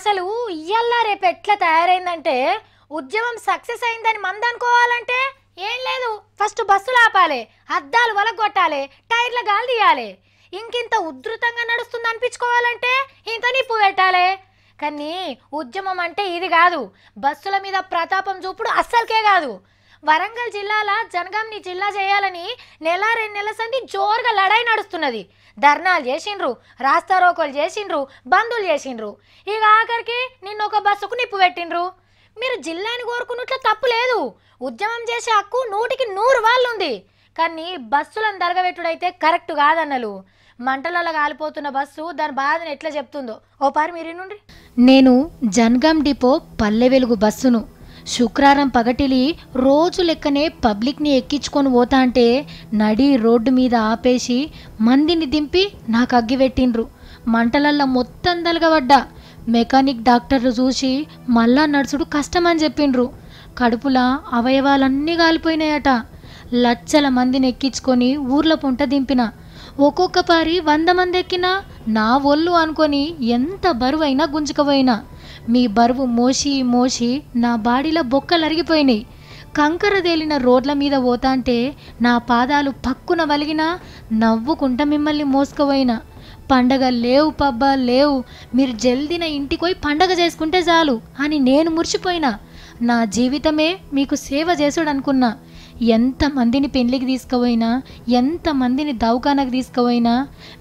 అసలు ఇయ్యాల రేపు ఎట్లా తయారైందంటే ఉద్యమం సక్సెస్ అయిందని మంది అనుకోవాలంటే ఏం లేదు, ఫస్ట్ బస్సులు ఆపాలి, అద్దాలు వలగొట్టాలి, టైర్ల గాలి తీయాలి. ఇంకింత ఉధృతంగా నడుస్తుంది అనిపించుకోవాలంటే ఇంత నిప్పు పెట్టాలి. కానీ ఉద్యమం అంటే ఇది కాదు. బస్సుల మీద ప్రతాపం చూపుడు అస్సలకే కాదు. వరంగల్ జిల్లాల జనగాంని జిల్లా చేయాలని నెల 2 నెలల సంది జోరుగా లడాయి నడుస్తున్నది. ధర్నాలు చేసిండ్రు, రాస్తారోకోలు చేసిండ్రు, బందులు చేసిండ్రు. ఇక ఆఖరికి నిన్న ఒక బస్సుకు నిప్పు పెట్టిండ్రు. మీరు జిల్లాని కోరుకున్నట్లు తప్పు లేదు. ఉద్యమం చేసే హక్కు 100కి 100 వాళ్ళు ఉంది. కానీ బస్సులను దరగబెట్టుడైతే కరెక్ట్ కాదన్నలు. మంటలలో కాలిపోతున్న బస్సు దాని బాధను ఎట్లా చెప్తుందో ఓ పారి మీరు నుండి. నేను జనగాం డిపో పల్లె వెలుగు బస్సును శుక్రవారం పగటిలి రోజు లెక్కనే పబ్లిక్ని ఎక్కించుకొని పోతా అంటే నడి రోడ్డు మీద ఆపేసి మందిని దింపి నాకు అగ్గి పెట్టిండ్రు. మంటలల్లో మొత్తం దలగబడ్డా. మెకానిక్ డాక్టర్లు చూసి మళ్ళా నడుచుడు కష్టమని చెప్పిండ్రు. కడుపులా అవయవాలన్నీ కాలిపోయినాయట. లక్షల మందిని ఎక్కించుకొని ఊర్ల పొంట దింపిన. ఒక్కొక్క పారి 100 మంది ఎక్కినా నా ఒళ్ళు అనుకొని ఎంత బరువైనా గుంజుకపోయినా. మీ బరువు మోసి మోసి నా బాడీలో బొక్కలు అరిగిపోయినాయి. కంకర తేలిన రోడ్ల మీద పోతాంటే నా పాదాలు పక్కున వలిగినా నవ్వుకుంటా మిమ్మల్ని మోసుకుపోయినా. పండగ లేవు, పబ్బాలు లేవు, మీరు జల్దిన ఇంటికి పోయి పండగ చేసుకుంటే చాలు అని నేను మురిసిపోయినా. నా జీవితమే మీకు సేవ చేసుడు అనుకున్నా. ఎంతమందిని పెళ్లికి తీసుకుపోయినా, ఎంతమందిని దవాఖానకు తీసుకుపోయినా,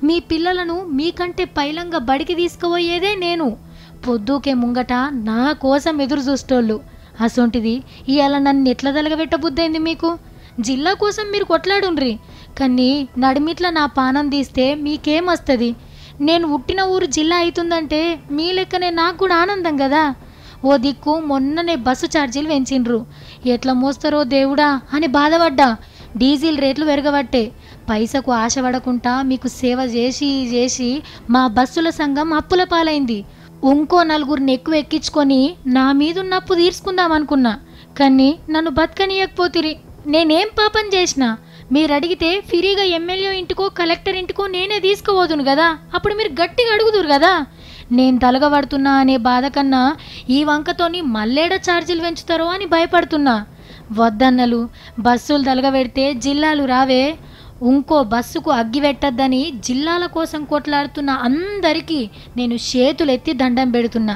మీ పిల్లలను మీకంటే పైలంగా బడికి తీసుకుపోయేదే నేను. పొద్దుకే ముంగట నా కోసం ఎదురు చూస్తోళ్ళు. అసొంటిది ఇవాళ నన్ను ఎట్లా తలగబెట్టబుద్దైంది మీకు? జిల్లా కోసం మీరు కొట్లాడుండ్రి, కానీ నడిమిట్ల నా పానం తీస్తే మీకేమొస్తుంది? నేను పుట్టిన ఊరు జిల్లా అవుతుందంటే మీ లెక్కనే నాకు కూడా ఆనందం కదా. ఓ దిక్కు మొన్ననే బస్సు ఛార్జీలు పెంచిండ్రు, ఎట్లా మోస్తారో దేవుడా అని బాధపడ్డా. డీజిల్ రేట్లు పెరగబట్టే. పైసకు ఆశపడకుండా మీకు సేవ చేసి చేసి మా బస్సుల సంఘం అప్పుల పాలైంది. ఇంకో 4గురిని ఎక్కువ ఎక్కించుకొని నా మీదున్న అప్పు తీర్చుకుందాం అనుకున్నా, కానీ నన్ను బతకనీయకపోతిరి. నేనేం పాపం చేసినా? మీరు అడిగితే ఫ్రీగా ఎమ్మెల్యే ఇంటికో కలెక్టర్ ఇంటికో నేనే తీసుకుపోదును కదా, అప్పుడు మీరు గట్టిగా అడుగుదురు కదా. నేను తలగబడుతున్నా అనే బాధ కన్నా ఈ వంకతోని మళ్ళేడ ఛార్జీలు పెంచుతారో అని భయపడుతున్నా. వద్దన్నలు, బస్సులు తలగబెడితే జిల్లాలు రావే. ఇంకో బస్సుకు అగ్గి పెట్టద్దని జిల్లాల కోసం కొట్లాడుతున్న అందరికీ నేను చేతులెత్తి దండం పెడుతున్నా.